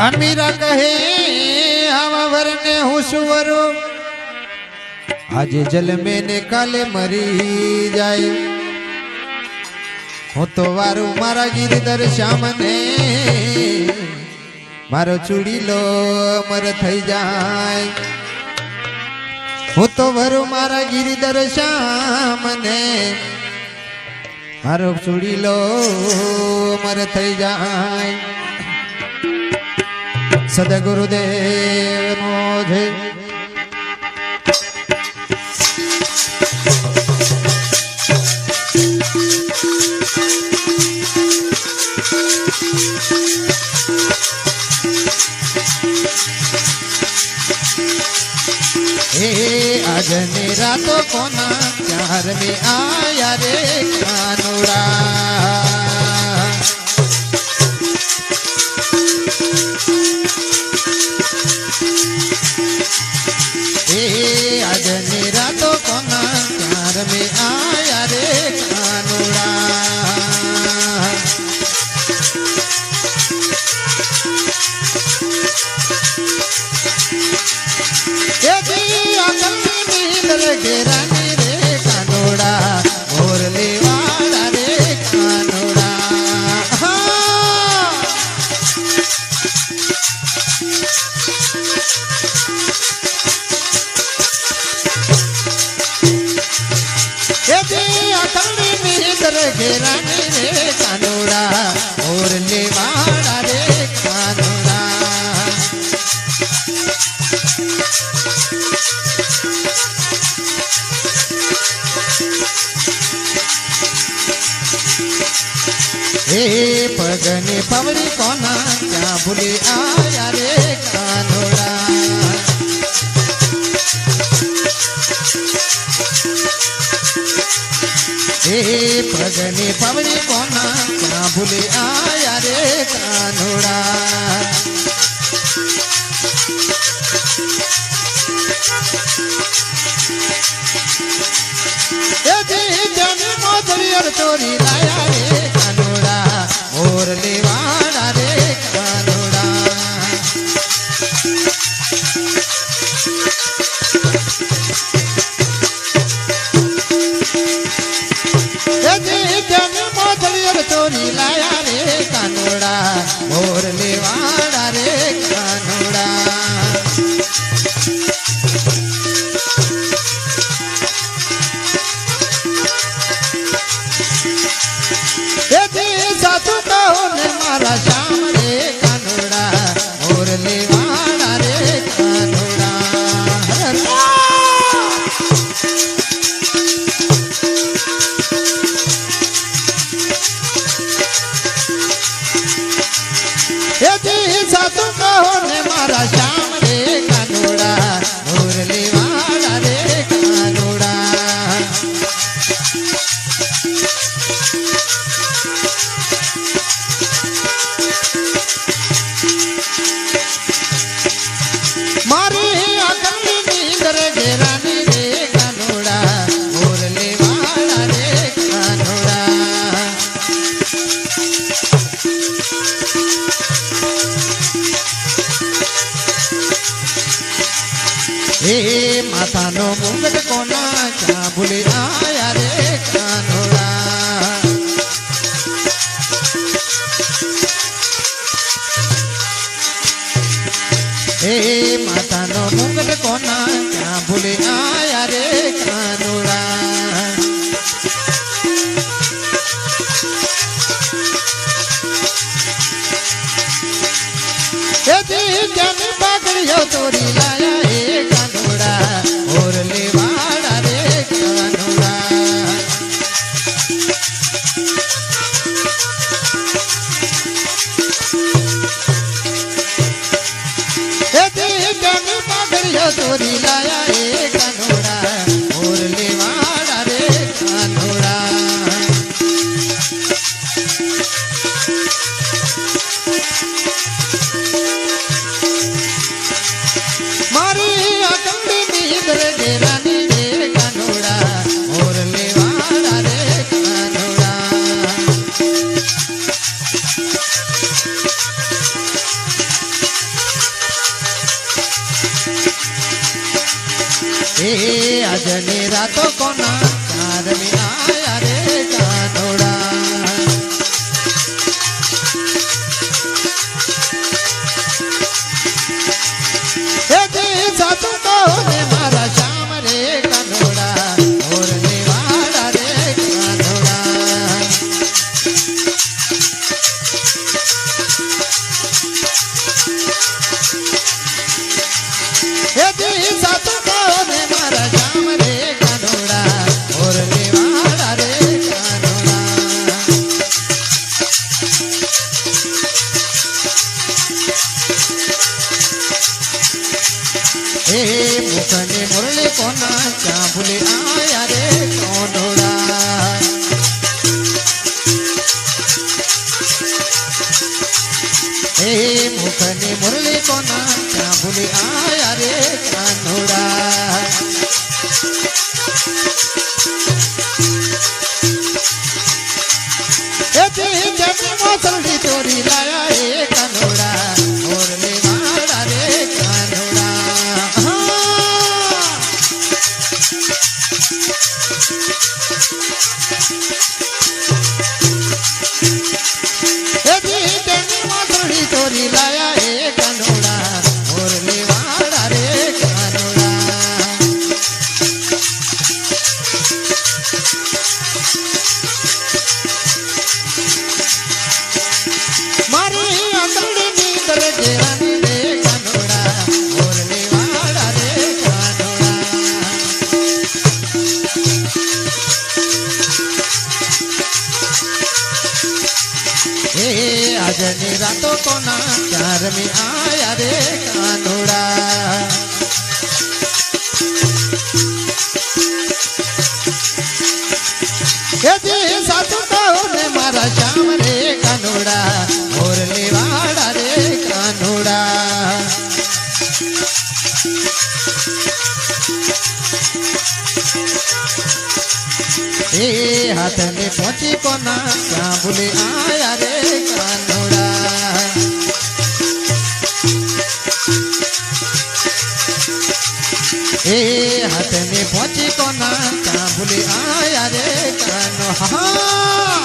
अमीरा कहे हवा वरने हुसुवरो आज जल में ने काले मरी जाए हूँ तो वारू मारा गिरधर श्याम ने मारो चूड़ीलो अमर थई जाए हूँ तो वरू मारा गिरधर श्याम ने मारो चूड़ीलो अमर थई जाए सदगुरुदेव नो जय। आज मेरा तो कोना प्यार में आया रे कानूड़ा आज मेरा तो कोना प्यार में आया रे कानूड़ा घेरा रे कानोड़ा मोर लेवाड़ा रे कानोड़ा घेरा रे कानोड़ा मोर लेवाड़ा रे कानोड़ा पगने पवड़ी कोना क्या भूले आया रे कानोड़ा पगने पवड़ी कोना क्या भूले आया रे कानोड़ा तोरी लाया रे कानोड़ा मोर लेवाड़ा रे कानोड़ा तोरी लाया रे कानोड़ा मोर लेवाड़ा रे कानोड़ा मारा श्याम रे कानोड़ा मोर लेवाड़ा रे कानोड़ा सातु कहो ने मारा श्याम रे कानोड़ा मोर लेवाड़ा रे कानोड़ा माथा नो मुंगट कोना क्या भूले आया रे कानोड़ा माथा नो मुंगट कोना क्या भूले आया रे कानोड़ा तोरी लाया कानोड़ा और लेवाड़ा रे कानोड़ा આજની રાતો કોના ચારમી આયા રે કાનોડા હે જી સાચું કહો ને મારા શ્યામ રે કાનોડા મોરની વાડા રે કાનોડા હે જી સાચું કહો ને મારા શ્યામ રે કાનોડા મોરની વાડા રે કાનોડા હે મુખની મુરલી કોના ચાંભુલી આયા રે કાનોડા હે મુખની મુરલી કોના ચાંભુલી આયા રે કાનોડા હે જી જમી મોસલડી ચોરી લાયા રે કાનોડા મોરલી વાડા રે કાનોડા હે જી જમી મોસલડી ચોરી લાયા રે કાનોડા મોરલી વાડા રે કાનોડા મારી આંગળી નીંદર ઘેરાની રે કાનોડા મોરલી વાડા રે કાનોડા હે આજની રાતો કોના ચારમી આયા રે કાનોડા હે જી સાચું કહો ને મારા શ્યામ રે કાનોડા મોરલી વાડા રે કાનોડા હે હાથને પહોંચી કોના ચાંભુલી આયા રે કાનોડા હે હાથને પહોંચી કોના ચાંભુલી આયા રે કાનો હા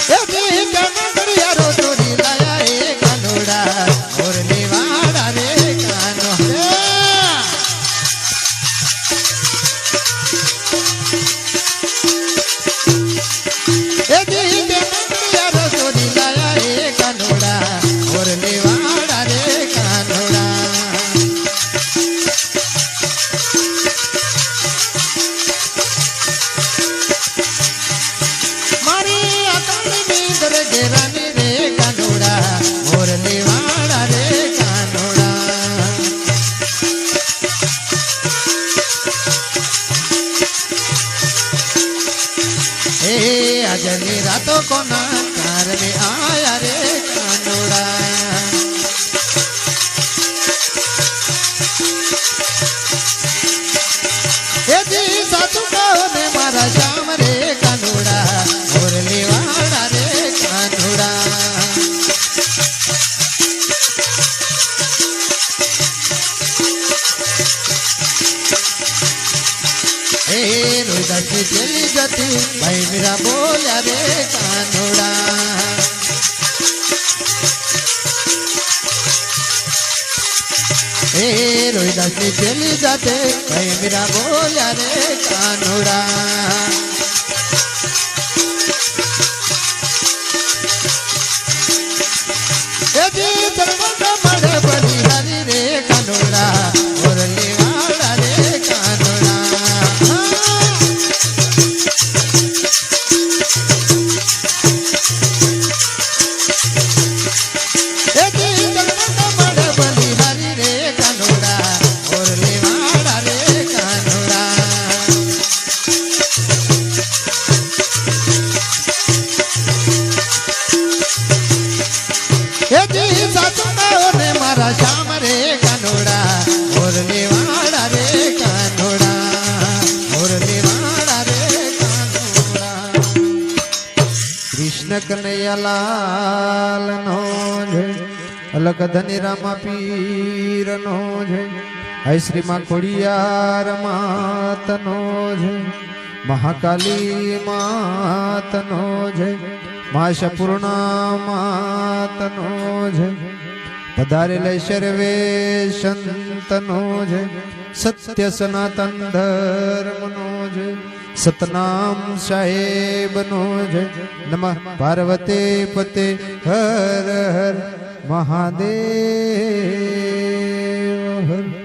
હે જી કના દરિયારો ચોરી લાયા રે કાનોડા મોરલી વાડા રે કાનો હે જી કના દરિયારો ચોરી લાયા રે કાનોડા મોરલી વાડા રે કાનોડા મારી આંગળી નીંદર ઘેરાની રે કાનોડા મોરલી વાડા રે કાનોડા હે આજની રાતો કોના ચારમી આયા રે કાનોડા હે જી સાચું કહો ને મારા શ્યામ રે કાનોડા મોરલી વાડા રે કાનોડા હે રોઈદાસી ચલી જતી ભાઈ મીરા બોલ્યા રે કાનોડા હે રોઈદાસી ચલી જતે ભાઈ મીરા બોલ્યા રે કાનોડા હે જી ચરણોના મળે બલિહારી રે કાનોડા મોરલી વાડા રે કાનોડા હે જી ચરણોના મળે બલિહારી રે કાનોડા મોરલી વાડા રે કાનોડા હે જી સાચું કહો ને મારા શ્યામ રે કાનોડા મોરલી વાડા રે કાનોડા મોરલી વાડા રે કાનોડા કૃષ્ણ કનૈયા લાલ નો જય અલગ ધની રામા પીરનો જય હૈ શ્રી માં ખોડિયાર માતનો જય મહાકાલી માતનો જય મહાશપૂર્ણા માતનો જય પધારેલ સર્વે સંતનો જય સત્ય સનાતન ધર્મનો જય સતનામ સાહેબનો જય નમઃ પાર્વતી પતે હર હર મહાદેવ હર